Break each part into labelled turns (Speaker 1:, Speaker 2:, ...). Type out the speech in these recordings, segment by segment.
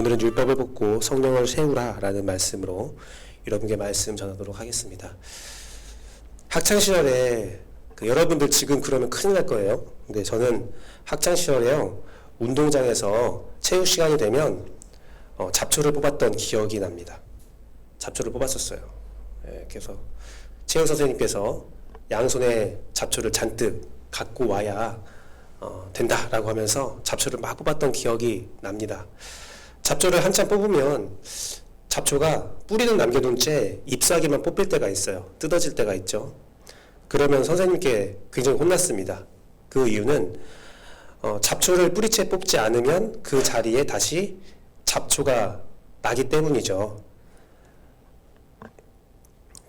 Speaker 1: 오늘은 율법을 붙고 성령을 세우라 라는 말씀으로 여러분께 말씀 전하도록 하겠습니다. 학창시절에 여러분들 지금 그러면 큰일 날 거예요. 근데 저는 학창시절에요, 운동장에서 체육 시간이 되면 잡초를 뽑았던 기억이 납니다. 잡초를 뽑았었어요. 그래서 체육 선생님께서 양손에 잡초를 잔뜩 갖고 와야 된다라고 하면서 잡초를 막 뽑았던 기억이 납니다. 잡초를 한참 뽑으면 잡초가 뿌리는 남겨둔 채 잎사귀만 뽑힐 때가 있어요. 뜯어질 때가 있죠. 그러면 선생님께 굉장히 혼났습니다. 그 이유는 잡초를 뿌리채 뽑지 않으면 그 자리에 다시 잡초가 나기 때문이죠.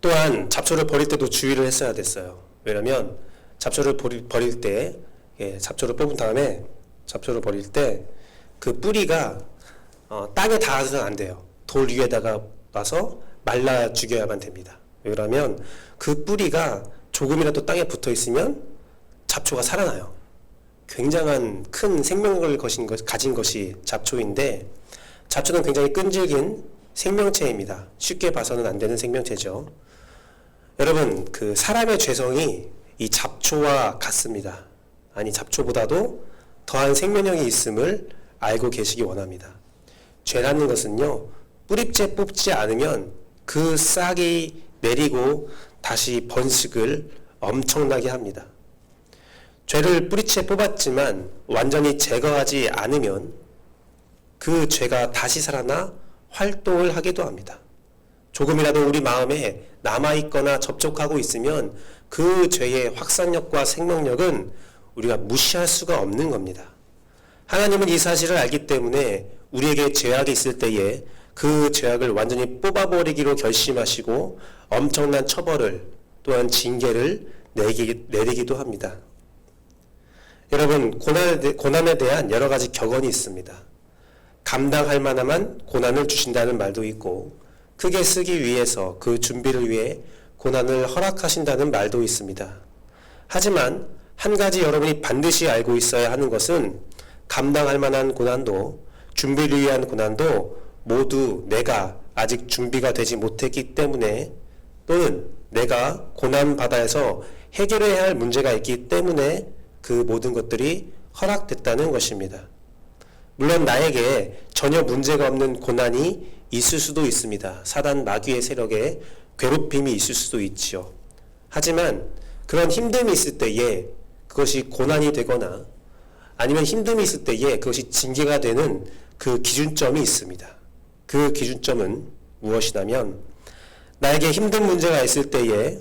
Speaker 1: 또한 잡초를 버릴 때도 주의를 했어야 됐어요. 왜냐면 잡초를 버릴 때, 잡초를 뽑은 다음에 잡초를 버릴 때 그 뿌리가 땅에 닿아서는 안 돼요. 돌 위에다가 놔서 말라 죽여야만 됩니다. 왜냐면 그 뿌리가 조금이라도 땅에 붙어 있으면 잡초가 살아나요. 굉장한 큰 생명력을 가진 것이 잡초인데, 잡초는 굉장히 끈질긴 생명체입니다. 쉽게 봐서는 안 되는 생명체죠. 여러분, 사람의 죄성이 이 잡초와 같습니다. 아니, 잡초보다도 더한 생명력이 있음을 알고 계시기 원합니다. 죄라는 것은요, 뿌리째 뽑지 않으면 그 싹이 내리고 다시 번식을 엄청나게 합니다. 죄를 뿌리째 뽑았지만 완전히 제거하지 않으면 그 죄가 다시 살아나 활동을 하기도 합니다. 조금이라도 우리 마음에 남아있거나 접촉하고 있으면 그 죄의 확산력과 생명력은 우리가 무시할 수가 없는 겁니다. 하나님은 이 사실을 알기 때문에 우리에게 죄악이 있을 때에 그 죄악을 완전히 뽑아버리기로 결심하시고 엄청난 처벌을, 또한 징계를 내리기도 합니다. 여러분, 고난에 대한 여러 가지 격언이 있습니다. 감당할 만한 고난을 주신다는 말도 있고, 크게 쓰기 위해서 그 준비를 위해 고난을 허락하신다는 말도 있습니다. 하지만 한 가지 여러분이 반드시 알고 있어야 하는 것은, 감당할 만한 고난도 준비를 위한 고난도 모두 내가 아직 준비가 되지 못했기 때문에, 또는 내가 고난 바다에서 해결해야 할 문제가 있기 때문에 그 모든 것들이 허락됐다는 것입니다. 물론 나에게 전혀 문제가 없는 고난이 있을 수도 있습니다. 사단 마귀의 세력에 괴롭힘이 있을 수도 있지요. 하지만 그런 힘듦이 있을 때에 그것이 고난이 되거나, 아니면 힘듦이 있을 때에 그것이 징계가 되는 그 기준점이 있습니다. 그 기준점은 무엇이냐면, 나에게 힘든 문제가 있을 때에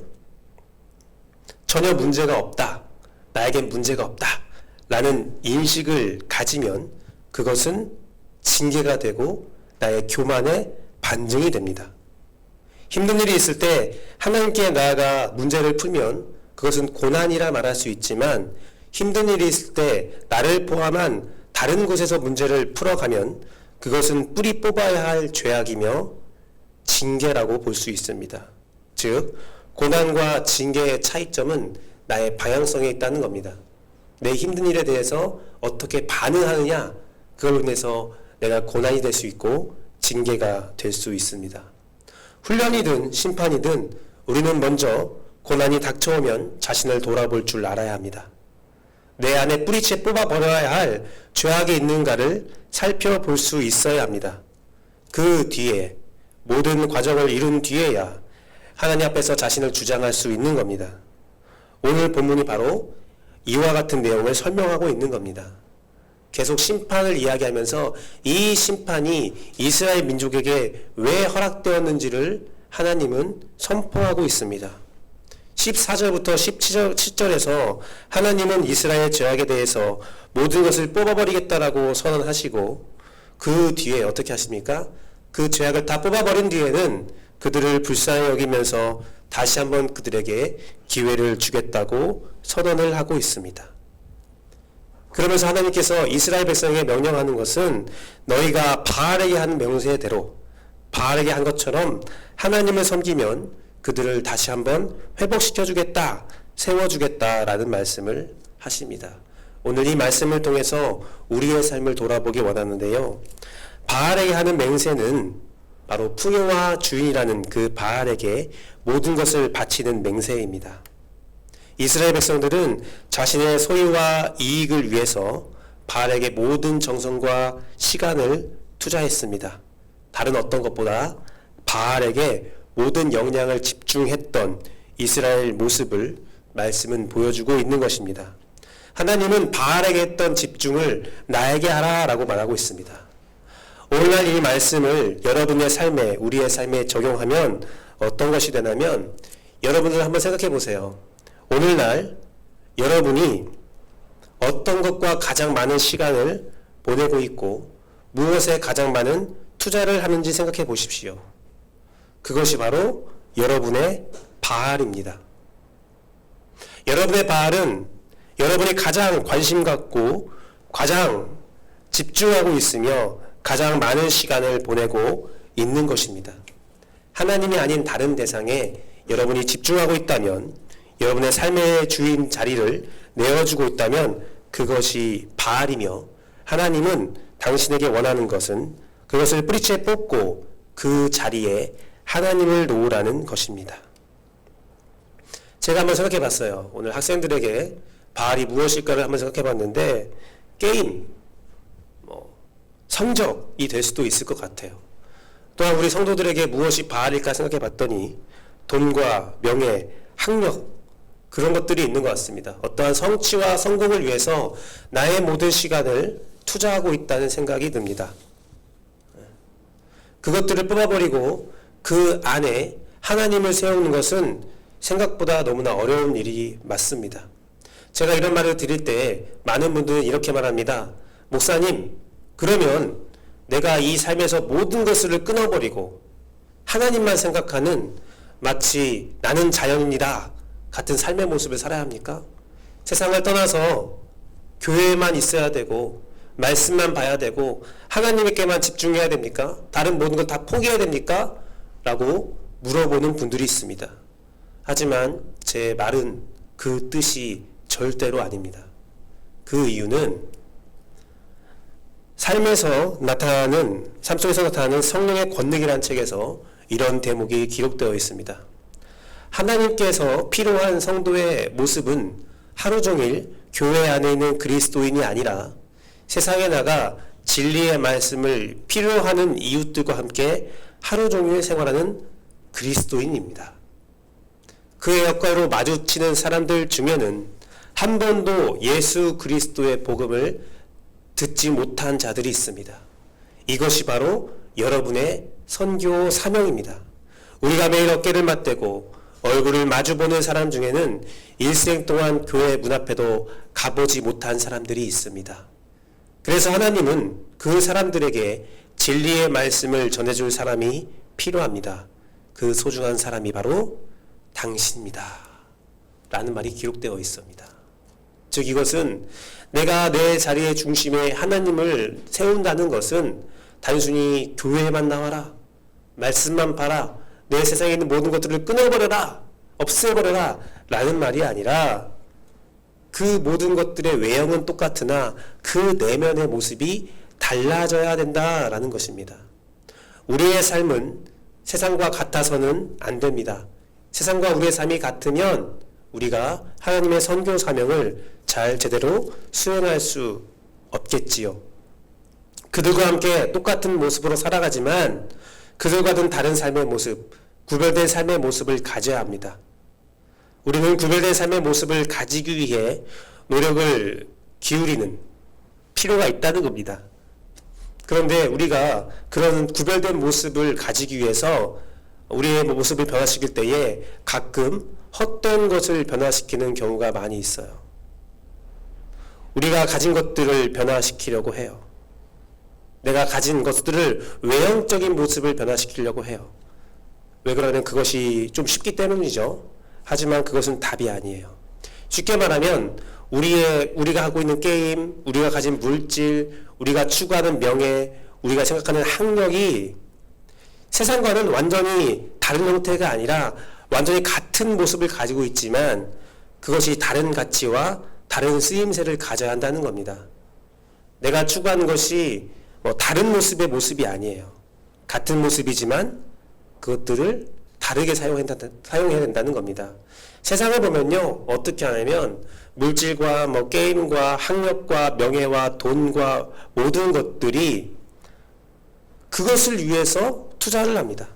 Speaker 1: 전혀 문제가 없다, 나에겐 문제가 없다 라는 인식을 가지면 그것은 징계가 되고 나의 교만의 반증이 됩니다. 힘든 일이 있을 때 하나님께 나아가 문제를 풀면 그것은 고난이라 말할 수 있지만, 힘든 일이 있을 때 나를 포함한 다른 곳에서 문제를 풀어가면 그것은 뿌리 뽑아야 할 죄악이며 징계라고 볼 수 있습니다. 즉, 고난과 징계의 차이점은 나의 방향성에 있다는 겁니다. 내 힘든 일에 대해서 어떻게 반응하느냐, 그걸로 인해서 내가 고난이 될 수 있고 징계가 될 수 있습니다. 훈련이든 심판이든 우리는 먼저 고난이 닥쳐오면 자신을 돌아볼 줄 알아야 합니다. 내 안에 뿌리채 뽑아버려야 할 죄악이 있는가를 살펴볼 수 있어야 합니다. 그 뒤에, 모든 과정을 이룬 뒤에야 하나님 앞에서 자신을 주장할 수 있는 겁니다. 오늘 본문이 바로 이와 같은 내용을 설명하고 있는 겁니다. 계속 심판을 이야기하면서 이 심판이 이스라엘 민족에게 왜 허락되었는지를 하나님은 선포하고 있습니다. 14절부터 17절에서 하나님은 이스라엘 죄악에 대해서 모든 것을 뽑아버리겠다라고 선언하시고, 그 뒤에 어떻게 하십니까? 그 죄악을 다 뽑아버린 뒤에는 그들을 불쌍히 여기면서 다시 한번 그들에게 기회를 주겠다고 선언을 하고 있습니다. 그러면서 하나님께서 이스라엘 백성에게 명령하는 것은, 너희가 바알에게 한 명세대로, 바알에게 한 것처럼 하나님을 섬기면 그들을 다시 한번 회복시켜주겠다, 세워주겠다라는 말씀을 하십니다. 오늘 이 말씀을 통해서 우리의 삶을 돌아보기 원하는데요. 바알에게 하는 맹세는 바로 풍요와 주인이라는 그 바알에게 모든 것을 바치는 맹세입니다. 이스라엘 백성들은 자신의 소유와 이익을 위해서 바알에게 모든 정성과 시간을 투자했습니다. 다른 어떤 것보다 바알에게 모든 역량을 집중했던 이스라엘 모습을 말씀은 보여주고 있는 것입니다. 하나님은 바알에게 했던 집중을 나에게 하라 라고 말하고 있습니다. 오늘날 이 말씀을 여러분의 삶에, 우리의 삶에 적용하면 어떤 것이 되냐면, 여러분들 한번 생각해 보세요. 오늘날 여러분이 어떤 것과 가장 많은 시간을 보내고 있고 무엇에 가장 많은 투자를 하는지 생각해 보십시오. 그것이 바로 여러분의 바알입니다. 여러분의 바알은 여러분이 가장 관심 갖고 가장 집중하고 있으며 가장 많은 시간을 보내고 있는 것입니다. 하나님이 아닌 다른 대상에 여러분이 집중하고 있다면, 여러분의 삶의 주인 자리를 내어주고 있다면 그것이 바알이며, 하나님은 당신에게 원하는 것은 그것을 뿌리채 뽑고 그 자리에 하나님을 놓으라는 것입니다. 제가 한번 생각해 봤어요. 오늘 학생들에게 바알이 무엇일까를 한번 생각해 봤는데, 게임, 성적이 될 수도 있을 것 같아요. 또한 우리 성도들에게 무엇이 바알일까 생각해 봤더니 돈과 명예, 학력, 그런 것들이 있는 것 같습니다. 어떠한 성취와 성공을 위해서 나의 모든 시간을 투자하고 있다는 생각이 듭니다. 그것들을 뽑아버리고 그 안에 하나님을 세우는 것은 생각보다 너무나 어려운 일이 맞습니다. 제가 이런 말을 드릴 때 많은 분들은 이렇게 말합니다. 목사님, 그러면 내가 이 삶에서 모든 것을 끊어버리고 하나님만 생각하는, 마치 나는 자연인이다 같은 삶의 모습을 살아야 합니까? 세상을 떠나서 교회에만 있어야 되고 말씀만 봐야 되고 하나님께만 집중해야 됩니까? 다른 모든 걸 다 포기해야 됩니까? 라고 물어보는 분들이 있습니다. 하지만 제 말은 그 뜻이 절대로 아닙니다. 그 이유는 삶 속에서 나타나는 성령의 권능이라는 책에서 이런 대목이 기록되어 있습니다. 하나님께서 필요한 성도의 모습은 하루 종일 교회 안에 있는 그리스도인이 아니라 세상에 나가 진리의 말씀을 필요하는 이웃들과 함께 하루 종일 생활하는 그리스도인입니다. 그의 역할로 마주치는 사람들 중에는 한 번도 예수 그리스도의 복음을 듣지 못한 자들이 있습니다. 이것이 바로 여러분의 선교 사명입니다. 우리가 매일 어깨를 맞대고 얼굴을 마주보는 사람 중에는 일생 동안 교회 문 앞에도 가보지 못한 사람들이 있습니다. 그래서 하나님은 그 사람들에게 진리의 말씀을 전해줄 사람이 필요합니다. 그 소중한 사람이 바로 당신입니다. 라는 말이 기록되어 있습니다. 즉 이것은 내가 내 자리의 중심에 하나님을 세운다는 것은 단순히 교회에만 나와라, 말씀만 봐라, 내 세상에 있는 모든 것들을 끊어버려라, 없애버려라 라는 말이 아니라, 그 모든 것들의 외형은 똑같으나 그 내면의 모습이 달라져야 된다라는 것입니다. 우리의 삶은 세상과 같아서는 안 됩니다. 세상과 우리의 삶이 같으면 우리가 하나님의 선교 사명을 잘 제대로 수행할 수 없겠지요. 그들과 함께 똑같은 모습으로 살아가지만 그들과는 다른 삶의 모습, 구별된 삶의 모습을 가져야 합니다. 우리는 구별된 삶의 모습을 가지기 위해 노력을 기울이는 필요가 있다는 겁니다. 그런데 우리가 그런 구별된 모습을 가지기 위해서 우리의 모습을 변화시킬 때에 가끔 헛된 것을 변화시키는 경우가 많이 있어요. 우리가 가진 것들을 변화시키려고 해요. 내가 가진 것들을 외형적인 모습을 변화시키려고 해요. 왜 그러냐면 그것이 좀 쉽기 때문이죠. 하지만 그것은 답이 아니에요. 쉽게 말하면 우리가 하고 있는 게임, 우리가 가진 물질, 우리가 추구하는 명예, 우리가 생각하는 학력이 세상과는 완전히 다른 형태가 아니라 완전히 같은 모습을 가지고 있지만 그것이 다른 가치와 다른 쓰임새를 가져야 한다는 겁니다. 내가 추구하는 것이 다른 모습의 모습이 아니에요. 같은 모습이지만 그것들을 다르게 사용해야 된다는 겁니다. 세상을 보면요, 어떻게 하냐면 물질과 게임과 학력과 명예와 돈과 모든 것들이 그것을 위해서 투자를 합니다.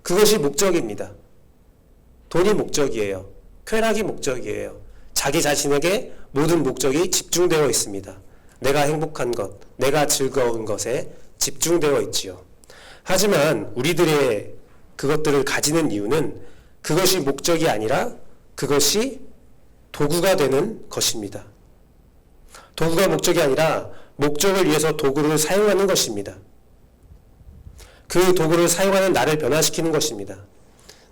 Speaker 1: 그것이 목적입니다. 돈이 목적이에요. 쾌락이 목적이에요. 자기 자신에게 모든 목적이 집중되어 있습니다. 내가 행복한 것, 내가 즐거운 것에 집중되어 있지요. 하지만 우리들의 그것들을 가지는 이유는 그것이 목적이 아니라 그것이 도구가 되는 것입니다. 도구가 목적이 아니라 목적을 위해서 도구를 사용하는 것입니다. 그 도구를 사용하는 나를 변화시키는 것입니다.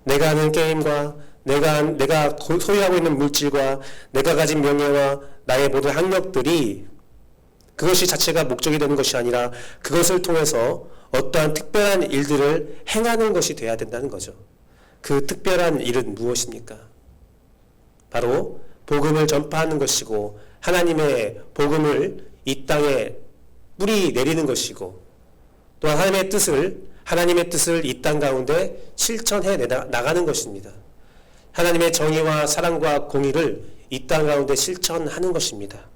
Speaker 1: 내가 하는 게임과 내가 소유하고 있는 물질과 내가 가진 명예와 나의 모든 학력들이 그것이 자체가 목적이 되는 것이 아니라 그것을 통해서 어떠한 특별한 일들을 행하는 것이 돼야 된다는 거죠. 그 특별한 일은 무엇입니까? 바로 복음을 전파하는 것이고 하나님의 복음을 이 땅에 뿌리 내리는 것이고 또한 하나님의 뜻을 이 땅 가운데 실천해 나가는 것입니다. 하나님의 정의와 사랑과 공의를 이 땅 가운데 실천하는 것입니다.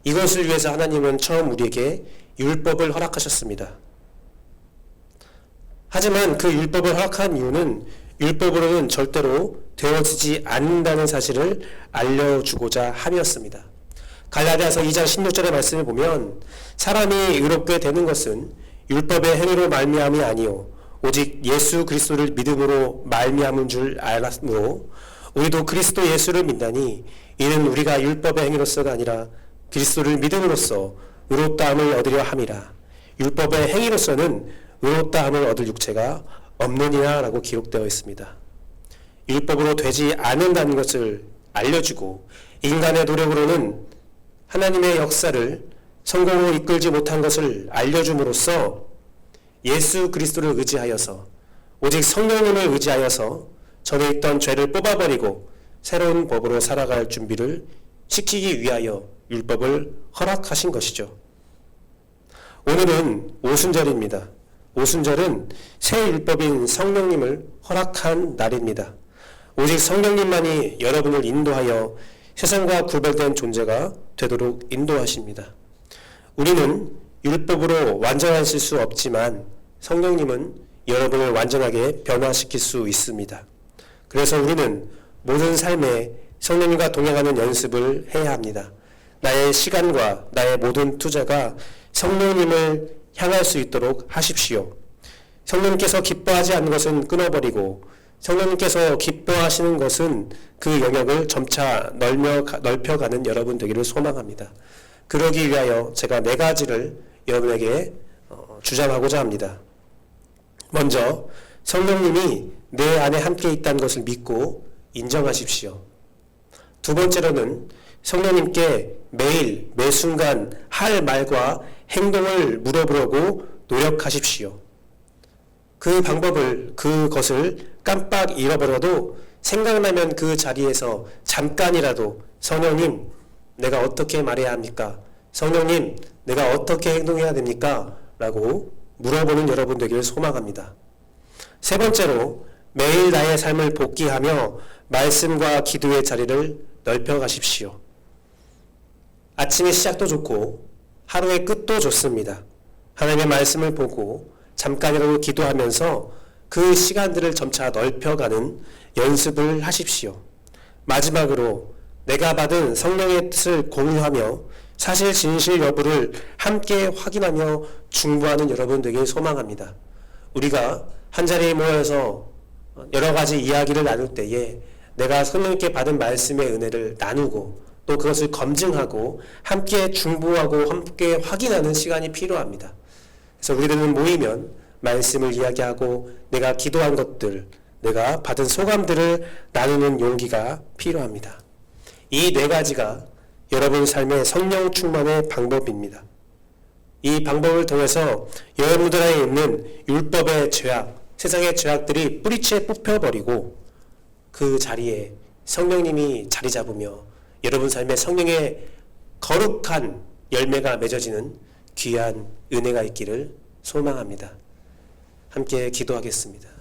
Speaker 1: 이것을 위해서 하나님은 처음 우리에게 율법을 허락하셨습니다. 하지만 그 율법을 허락한 이유는 율법으로는 절대로 되어지지 않는다는 사실을 알려주고자 함이었습니다. 갈라디아서 2장 16절의 말씀을 보면 사람이 의롭게 되는 것은 율법의 행위로 말미암이 아니요 오직 예수 그리스도를 믿음으로 말미암은 줄 알았으므로 우리도 그리스도 예수를 믿나니 이는 우리가 율법의 행위로서가 아니라 그리스도를 믿음으로써 의롭다함을 얻으려 함이라. 율법의 행위로서는 의롭다함을 얻을 육체가 없느니라 라고 기록되어 있습니다. 율법으로 되지 않는다는 것을 알려주고 인간의 노력으로는 하나님의 역사를 성공으로 이끌지 못한 것을 알려줌으로써 예수 그리스도를 의지하여서 오직 성령님을 의지하여서 전에 있던 죄를 뽑아버리고 새로운 법으로 살아갈 준비를 시키기 위하여 율법을 허락하신 것이죠. 오늘은 오순절입니다. 오순절은 새 율법인 성령님을 허락한 날입니다. 오직 성령님만이 여러분을 인도하여 세상과 구별된 존재가 되도록 인도하십니다. 우리는 율법으로 완전하실 수 없지만 성령님은 여러분을 완전하게 변화시킬 수 있습니다. 그래서 우리는 모든 삶에 성령님과 동행하는 연습을 해야 합니다. 나의 시간과 나의 모든 투자가 성령님을 향할 수 있도록 하십시오. 성령님께서 기뻐하지 않는 것은 끊어버리고 성령님께서 기뻐하시는 것은 그 영역을 점차 넓혀가는 여러분 되기를 소망합니다. 그러기 위하여 제가 4가지를 여러분에게 주장하고자 합니다. 먼저 성령님이 내 안에 함께 있다는 것을 믿고 인정하십시오. 두 번째로는 성령님께 매일 매순간 할 말과 행동을 물어보려고 노력하십시오. 그것을 깜빡 잃어버려도 생각나면 그 자리에서 잠깐이라도 성령님, 내가 어떻게 말해야 합니까? 성령님, 내가 어떻게 행동해야 됩니까? 라고 물어보는 여러분 되기를 소망합니다. 세 번째로 매일 나의 삶을 복기하며 말씀과 기도의 자리를 넓혀가십시오. 아침의 시작도 좋고 하루의 끝도 좋습니다. 하나님의 말씀을 보고 잠깐이라도 기도하면서 그 시간들을 점차 넓혀가는 연습을 하십시오. 마지막으로 내가 받은 성령의 뜻을 공유하며 사실 진실 여부를 함께 확인하며 중보하는 여러분 되길 소망합니다. 우리가 한자리에 모여서 여러 가지 이야기를 나눌 때에 내가 성령님께 받은 말씀의 은혜를 나누고 또 그것을 검증하고 함께 중보하고 함께 확인하는 시간이 필요합니다. 그래서 우리들은 모이면 말씀을 이야기하고 내가 기도한 것들, 내가 받은 소감들을 나누는 용기가 필요합니다. 이 4가지가 여러분 삶의 성령 충만의 방법입니다. 이 방법을 통해서 여러분들 안에 있는 율법의 죄악, 세상의 죄악들이 뿌리채 뽑혀버리고 그 자리에 성령님이 자리 잡으며 여러분 삶의 성령의 거룩한 열매가 맺어지는 귀한 은혜가 있기를 소망합니다. 함께 기도하겠습니다.